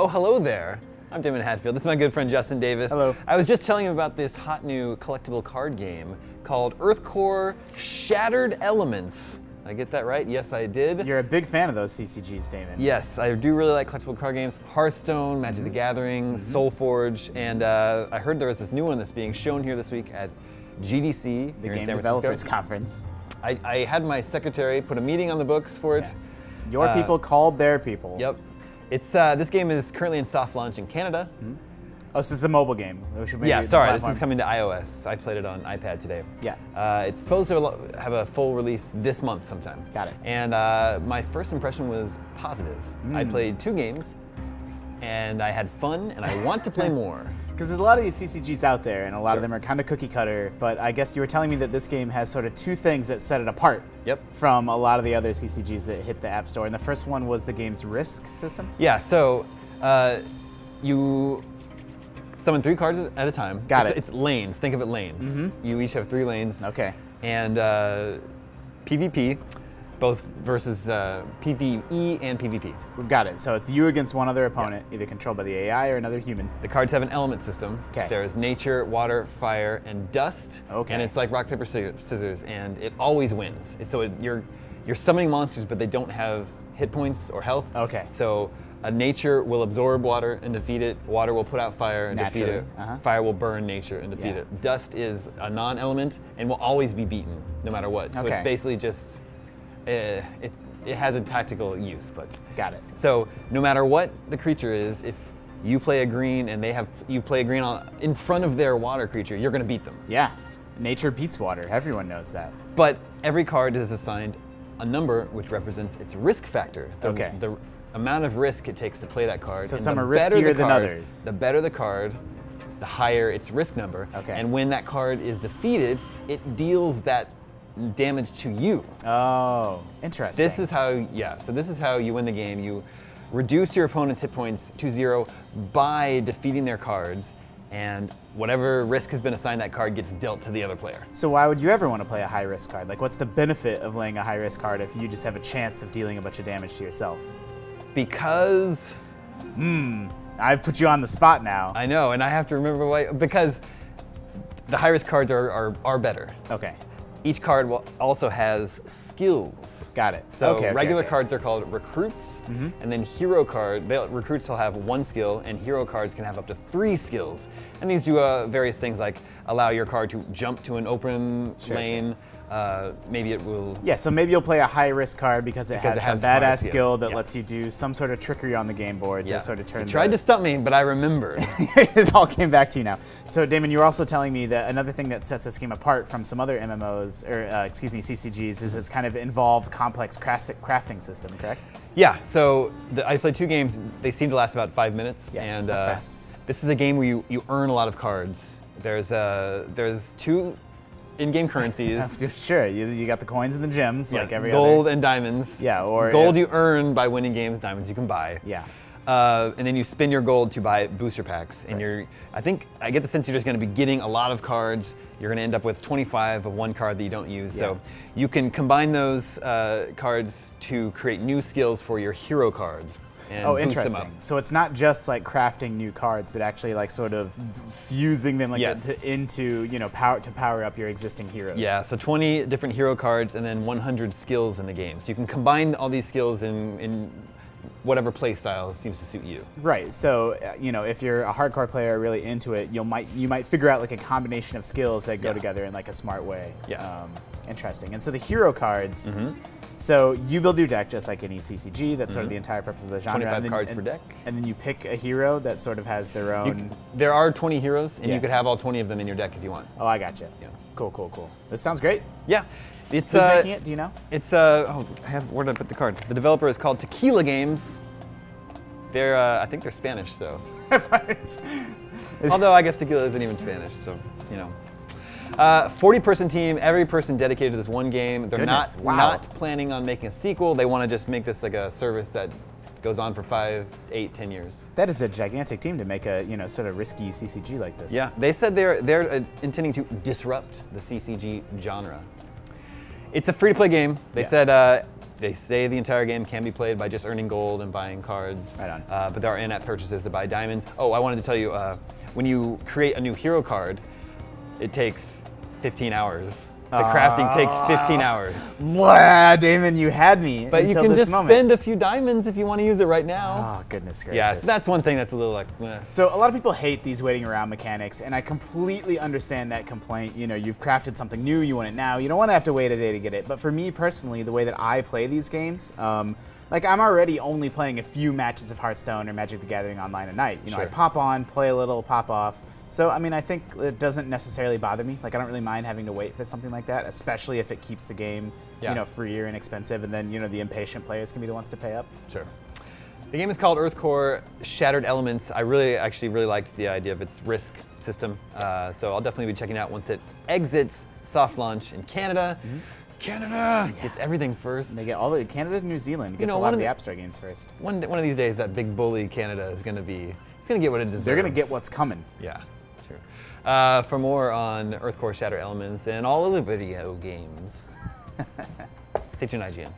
Oh, hello there. I'm Damon Hatfield. This is my good friend Justin Davis. Hello. I was just telling him about this hot new collectible card game called EarthCore Shattered Elements. Did I get that right? Yes, I did. You're a big fan of those CCGs, Damon. Yes, I do really like collectible card games. Hearthstone, Magic the Gathering, SoulForge, and I heard there was this new one that's being shown here this week at GDC The here in Game San Developers Francisco. Conference. I had my secretary put a meeting on the books for it. Yeah. Your people called their people. Yep. It's this game is currently in soft launch in Canada. Oh, so this is a mobile game. Yeah, sorry, this is coming to iOS. I played it on iPad today. Yeah. It's supposed to have a full release this month sometime. Got it. And my first impression was positive. I played 2 games, and I had fun, and I want to play more. Because there's a lot of these CCGs out there, and a lot of them are kind of cookie cutter, but I guess you were telling me that this game has sort of 2 things that set it apart from a lot of the other CCGs that hit the App Store. And the first one was the game's risk system? Yeah, so you summon 3 cards at a time. Got it. It's lanes, think of it lanes. You each have 3 lanes. Okay. And PvP, both versus PvE and PvP. We've got it. So it's you against one other opponent, either controlled by the AI or another human. The cards have an element system. Okay. There's nature, water, fire, and dust. Okay. And it's like rock, paper, scissors, and it always wins. So you're summoning monsters, but they don't have hit points or health. Okay. So nature will absorb water and defeat it. Water will put out fire and defeat it. Fire will burn nature and defeat it. Dust is a non-element and will always be beaten, no matter what. So it's basically just it has a tactical use, but got it. So no matter what the creature is, if you play a green and you play a green in front of their water creature, you're going to beat them. Yeah, nature beats water. Everyone knows that. But every card is assigned a number which represents its risk factor. The amount of risk it takes to play that card. So and some are riskier than others. The better the card, the higher its risk number. Okay. And when that card is defeated, it deals that damage to you. Oh, interesting. This is how, so this is how you win the game. You reduce your opponent's hit points to 0 by defeating their cards, and whatever risk has been assigned that card gets dealt to the other player. So why would you ever want to play a high-risk card? Like, what's the benefit of laying a high-risk card if you just have a chance of dealing a bunch of damage to yourself? Because... I've put you on the spot now. I know, and I have to remember why. Because the high-risk cards are better. Okay. Each card also has skills. Got it. So regular cards are called recruits, and then hero recruits will have 1 skill, and hero cards can have up to 3 skills. And these do various things like allow your card to jump to an open lane. Maybe it will... Yeah, so maybe you'll play a high-risk card because it has some badass skill that lets you do some sort of trickery on the game board to sort of turn You tried to stump me, but I remembered. It all came back to you now. So, Damon, you were also telling me that another thing that sets this game apart from some other MMOs, or CCGs, is its kind of involved, complex crafting system, correct? Yeah, so I played 2 games. They seem to last about 5 minutes. Yeah, and that's fast. This is a game where you earn a lot of cards. There's 2 in-game currencies. Sure, you got the coins and the gems, like every gold other. and diamonds. Yeah, or gold you earn by winning games, diamonds you can buy. Yeah. And then you spend your gold to buy booster packs, and I get the sense you're just going to be getting a lot of cards. You're going to end up with 25 of one card that you don't use. So you can combine those cards to create new skills for your hero cards. And boost them up. So it's not just like crafting new cards, but actually like sort of fusing them into power up your existing heroes. Yeah, so 20 different hero cards and then 100 skills in the game. So you can combine all these skills in whatever play style seems to suit you. Right. So if you're a hardcore player really into it, you might figure out like a combination of skills that go together in like a smart way. Yeah. Interesting. And so the hero cards. So you build your deck just like any CCG. That's sort of the entire purpose of the genre. 25 cards per deck. And then you pick a hero that sort of has their own... There are 20 heroes, and you could have all 20 of them in your deck if you want. Oh, I gotcha. Yeah. Cool. This sounds great. Yeah. Who's making it? Do you know? It's, where did I put the card? The developer is called Tequila Games. They're, I think they're Spanish, so. Although I guess tequila isn't even Spanish, so, 40-person team, every person dedicated to this one game. They're not planning on making a sequel. They want to just make this like a service that goes on for 5, 8, 10 years. That is a gigantic team to make a sort of risky CCG like this. Yeah, they said they're intending to disrupt the CCG genre. It's a free-to-play game. They said They say the entire game can be played by just earning gold and buying cards. Right on. But there are in-app purchases to buy diamonds. Oh, I wanted to tell you, when you create a new hero card, it takes 15 hours. The crafting takes 15 hours. Wow, Damon, you had me. But you can just spend a few diamonds if you want to use it right now. Oh, goodness gracious. Yeah, so that's one thing that's a little like, meh. So a lot of people hate these waiting around mechanics, and I completely understand that complaint. You know, you've crafted something new, you want it now, you don't want to have to wait a day to get it. But for me personally, the way that I play these games, like I'm already only playing a few matches of Hearthstone or Magic the Gathering online a night. You know, I pop on, play a little, pop off. So, I mean, I think it doesn't necessarily bother me. Like, I don't really mind having to wait for something like that, especially if it keeps the game, you know, free or inexpensive, and then, you know, the impatient players can be the ones to pay up. Sure. The game is called EarthCore Shattered Elements. I actually really liked the idea of its risk system, so I'll definitely be checking it out once it exits soft launch in Canada. Canada gets everything first. And they get all the Canada and New Zealand gets a lot of the App Store games first. One of these days, that big bully Canada is going to be, it's going to get what it deserves. They're going to get what's coming. Yeah. For more on EarthCore Shattered Elements and all other video games, stay tuned, IGN.